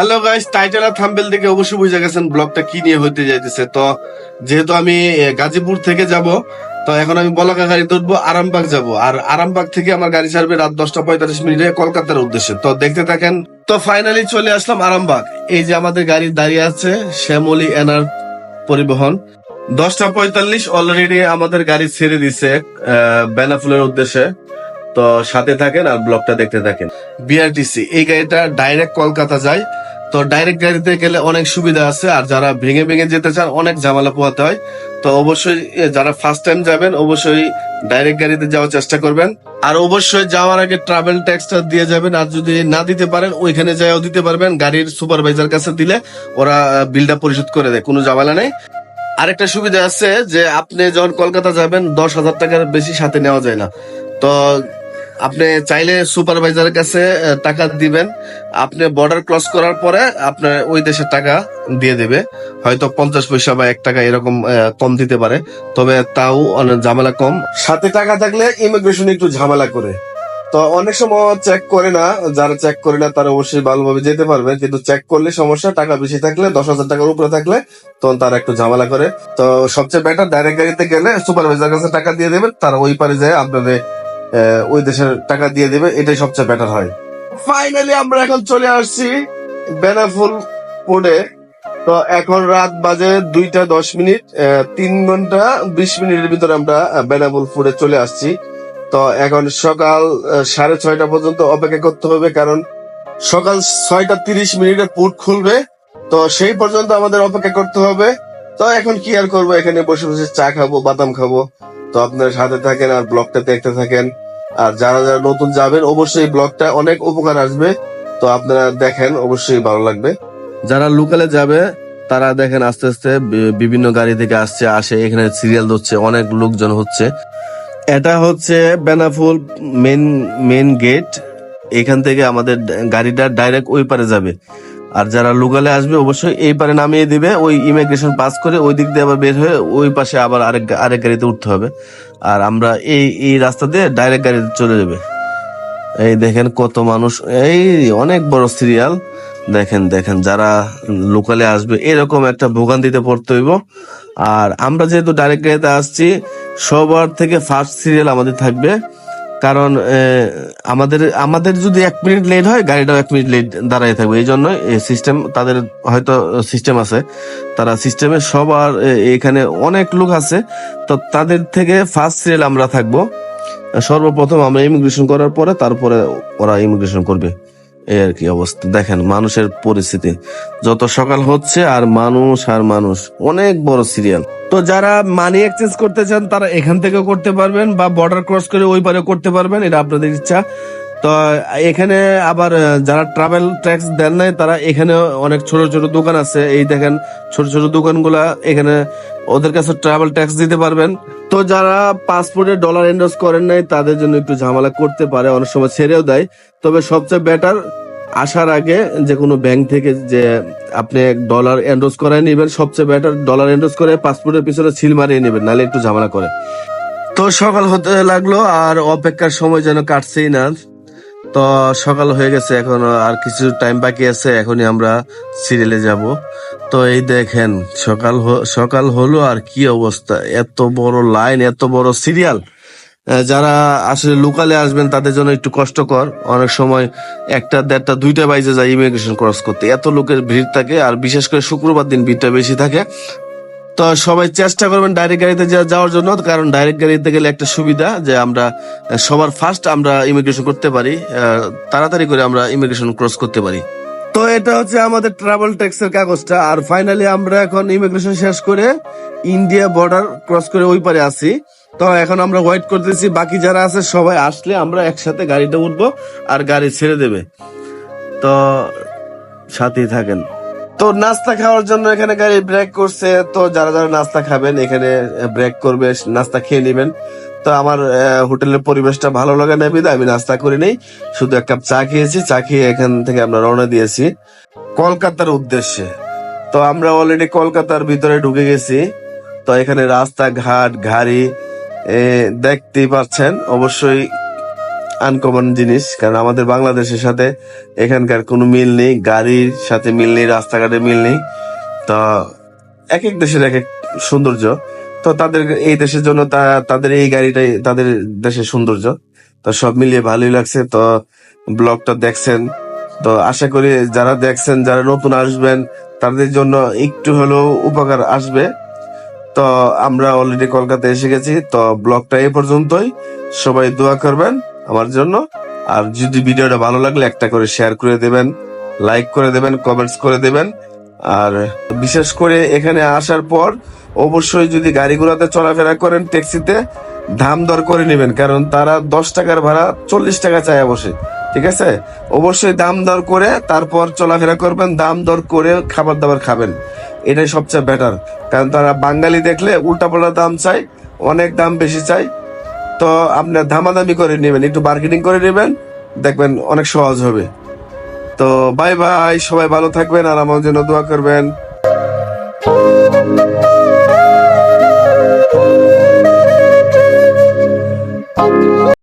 Hello guys, title আর thumbnail থেকে অবশ্যই বুঝে গেছেন ব্লগটা কি নিয়ে হইতে যাইতেছে। তো যেহেতু আমি গাজীপুর থেকে যাব, তো এখন আমি বলাকা গাড়িতে উঠবো, আরামবাগ যাব। আর আরামবাগ থেকে আমার গাড়ি ছাড়বে রাত 10:45 কলকাতার উদ্দেশ্যে। তো দেখতে থাকেন। তো ফাইনালি চলে আসলাম আরামবাগ। এই যে আমাদের গাড়ি দাঁড়িয়ে আছে, শ্যামলী এনার পরিবহন। 10:45 অলরেডি আমাদের গাড়ি ছেড়ে দিছে বেনাফুলের উদ্দেশ্যে। তো সাথে থাকেন আর ব্লগটা দেখতে থাকেন। বিআরটিসি এই গাড়িটা ডাইরেক্ট কলকাতা যায়। তো ডাইরেক্ট গাড়িতে গেলে অনেক সুবিধা আছে, আর যারা ভেঙে ভেঙে যেতে চান অনেক ঝামেলা পোহাতে হয়। তো অবশ্যই যারা ফার্স্ট টাইম যাবেন অবশ্যই ডাইরেক্ট গাড়িতে যাওয়ার চেষ্টা করবেন। আর অবশ্যই যাওয়ার আগে ট্রাভেল ট্যাক্সটা দিয়ে যাবেন, আর যদি না দিতে পারেন ওইখানে যাইও দিতে পারবেন। গাড়ির সুপারভাইজার কাছে দিলে ওরা বিলটা পরিশোধ করে দেয়, কোনো ঝামেলা নেই। আরেকটা সুবিধা আছে যে আপনি যখন কলকাতা যাবেন 10,000 টাকার বেশি সাথে নেওয়া যায় না। তো আপনি চাইলে সুপারভাইজারের কাছে টাকা দিবেন। আপনি বর্ডার ক্রস করার পরে আপনার ওই দেশের টাকা দিয়ে দেবে, হয়তো 50 পয়সা বা 1 টাকা এরকম কম দিতে পারে। তবে তাও অনেক ঝামেলা কম। সাথে টাকা থাকলে ইমিগ্রেশন একটু ঝামেলা করে। তো অনেক সময় চেক করে না, যারা চেক করে না তারা অবশ্যই ভালোভাবে যেতে পারবে, কিন্তু চেক করলে সমস্যা। টাকা বেশি থাকলে 10,000 টাকার উপরে থাকলে তখন তারা একটু ঝামেলা করে। তো সবচেয়ে বেটার ডাইরেক্ট গাড়িতে গেলে সুপারভাইজার কাছে টাকা দিয়ে দেবেন, তারা ওই পারে যায় আপনাদের ওই দেশের টাকা দিয়ে দেবে, এটাই সবচেয়ে বেটার হয়। ফাইনালি আমরা এখন চলে আসছি বেনাফুল পোর্টে। তো এখন রাত বাজে 2:10, 3 ঘন্টা 20 মিনিটের ভিতরে আমরা বেনাফুল পোর্টে চলে আসছি। তো এখন সকাল 6:30 পর্যন্ত অপেক্ষা করতে হবে, কারণ সকাল 6:30 পোর্ট খুলবে। তো সেই পর্যন্ত আমাদের অপেক্ষা করতে হবে। তো এখন কি আর করবো, এখানে বসে বসে চা খাবো, বাদাম খাবো। তো আপনারা সাথে থাকেন আর ব্লগটা দেখতে থাকেন। আর যারা যারা নতুন যাবেন অবশ্যই ব্লগটা অনেক উপকার আসবে। তো আপনারা দেখেন, অবশ্যই ভালো লাগবে। যারা লোকালে যাবে তারা দেখেন আস্তে আস্তে বিভিন্ন গাড়ি থেকে আসে এখানে সিরিয়াল ধরছে, অনেক লোকজন হচ্ছে। এটা হচ্ছে বেনাফুল মেন গেট। এখান থেকে আমাদের গাড়িটা ডাইরেক্ট ওই পারে যাবে। আর যারা লোকালে আসবে অবশ্যই এই পারে নামিয়ে দিবে, ওই ইমিগ্রেশন পাস করে ওই দিক দিয়ে আবার বের হয়ে ওই পাশে আবার আরেক গাড়িতে উঠতে হবে। আর আমরা এই রাস্তা দিয়ে ডাইরেক্ট গাড়িতে চলে যাবে। এই দেখেন কত মানুষ, এই অনেক বড় সিরিয়াল। দেখেন দেখেন যারা লোকালে আসবে এরকম একটা ভোগান্তিতে পড়তে হইব। আর আমরা যেহেতু ডাইরেক্ট গাড়িতে আসছি, সবার থেকে ফার্স্ট সিরিয়াল আমাদের থাকবে। কারণ আমাদের যদি 1 মিনিট লেট হয় গাড়িটাও 1 মিনিট লেট দাঁড়ায় থাকবে। এই জন্য সিস্টেম, তাদের হয়তো সিস্টেম আছে, তারা সিস্টেমে সবার এখানে অনেক লোক আছে। তো তাদের থেকে ফার্স্ট সিরিয়াল আমরা থাকবো। সর্বপ্রথম আমরা ইমিগ্রেশন করার পরে তারপরে ওরা ইমিগ্রেশন করবে। এই আর কি অবস্থা। দেখেন মানুষের পরিস্থিতি, যত সকাল হচ্ছে আর মানুষ অনেক বড় সিরিয়াল। তো যারা মানি এক্সচেঞ্জ করতে চান তারা এখান থেকে করতে পারবেন, বা বর্ডার ক্রস করে ওই পারে করতে পারবেন, এটা আপনাদের ইচ্ছা। তো এখানে আবার যারা ট্রাভেল ট্যাক্স দেন নাই তারা এখানে অনেক ছোট ছোট দোকান আছে। এই দেখেন ছোট ছোট দোকানগুলা, এখানে ওদের কাছে ট্রাভেল ট্যাক্স দিতে পারবেন। তো যারা পাসপোর্টে ডলার এন্ডোর্স করেন নাই তাদের জন্য একটু ঝামেলা করতে পারে, অনেক সময় ছেড়েও দেয়। তবে সবচেয়ে বেটার আসার আগে যে কোনো ব্যাংক থেকে যে আপনি ডলার এন্ডোর্স করাই নিবেন, সবচেয়ে বেটার ডলার এন্ডোর্স করে পাসপোর্টের পিছনে সিল মারিয়ে নেবেন, নাহলে একটু ঝামেলা করে। তো সকাল হতে লাগলো আর অপেক্ষার সময় যেন কাটছেই না। তো সকাল হয়ে গেছে, এখন আর কিছু টাইম বাকি আছে, এখনই আমরা সিরিয়ালে যাব। তো এই দেখেন সকাল হলো আর কি অবস্থা, এত বড় লাইন, এত বড় সিরিয়াল। যারা আসলে লোকালে আসবেন তাদের জন্য একটু কষ্টকর। অনেক সময় 1টা 1:30 2টা বাজে যায় ইমিগ্রেশন ক্রস করতে, এত লোকের ভিড় থাকে। আর বিশেষ করে শুক্রবার দিন ভিড়টা বেশি থাকে। তো সবাই চেষ্টা করবেন ডাইরেক্ট গাড়িতে যাওয়ার জন্য, কারণ ডাইরেক্ট গাড়িতে গেলে একটা সুবিধা যে আমরা সবার ফার্স্ট আমরা ইমিগ্রেশন করতে পারি, তাড়াতাড়ি করে আমরা ইমিগ্রেশন ক্রস করতে পারি। তো এটা হচ্ছে আমাদের ট্রাভেল ট্যাক্সের কাগজটা। আর ফাইনালি আমরা এখন ইমিগ্রেশন শেষ করে ইন্ডিয়া বর্ডার ক্রস করে ওই পারে আছি। তো এখন আমরা ওয়েট করতেছি, বাকি যারা আছে সবাই আসলে আমরা একসাথে গাড়িতে উঠবো আর গাড়ি ছেড়ে দেবে। তো সাথেই থাকেন। তো নাস্তা খাওয়ার জন্য এখানে গাড়ি ব্রেক করছে। তো যারা যারা নাস্তা খাবেন এখানে ব্রেক করবে, নাস্তা খেয়ে নেবেন। তো আমার হোটেলের পরিবেশটা ভালো লাগে না বিধায় আমি নাস্তা করি নেই, শুধু 1 কাপ চা খেয়েছি। চা খেয়ে এখান থেকে আমরা রওনা দিয়েছি কলকাতার উদ্দেশ্যে। তো আমরা অলরেডি কলকাতার ভিতরে ঢুকে গেছি। তো এখানে রাস্তাঘাট গাড়ি দেখতেই পাচ্ছেন। অবশ্যই আনকমন জিনিস, কারণ আমাদের বাংলাদেশের সাথে এখানকার কোনো মিল নেই, গাড়ির সাথে মিল নেই, রাস্তাঘাটে মিল নেই। তো এক এক দেশের এক এক সৌন্দর্য। তো তাদের এই দেশের জন্য তাদের এই গাড়িটাই তাদের দেশের সৌন্দর্য। তো সব মিলিয়ে ভালোই লাগছে। তো ব্লগটা দেখছেন, তো আশা করি যারা দেখছেন, যারা নতুন আসবেন, তাদের জন্য একটু হলেও উপকার আসবে। তো আমরা অলরেডি কলকাতা এসে গেছি। তো ব্লগটা এই পর্যন্তই। সবাই দোয়া করবেন আমার জন্য। আর যদি ভিডিওটা ভালো লাগলে একটা করে শেয়ার করে দেবেন, লাইক করে দেবেন, কমেন্টস করে দেবেন। আর বিশেষ করে এখানে আসার পর অবশ্যই যদি গাড়িগুলোতে চলাফেরা করেন, ট্যাক্সিতে দাম দর করে নেবেন, কারণ তারা 10 টাকার ভাড়া 40 টাকা চায় বসে। ঠিক আছে, অবশ্যই দাম দর করে তারপর চলাফেরা করবেন, দাম দর করে খাবার দাবার খাবেন, এটাই সবচেয়ে বেটার। কারণ তারা বাঙালি দেখলে উল্টাপাল্টা দাম চায়, অনেক দাম বেশি চায়। তো আপনি দামাদামি করে নেবেন, একটু বার্গেনিং করে নেবেন, দেখবেন অনেক সহজ হবে। তো বাই বাই, সবাই ভালো থাকবেন আর আমার জন্য দোয়া করবেন।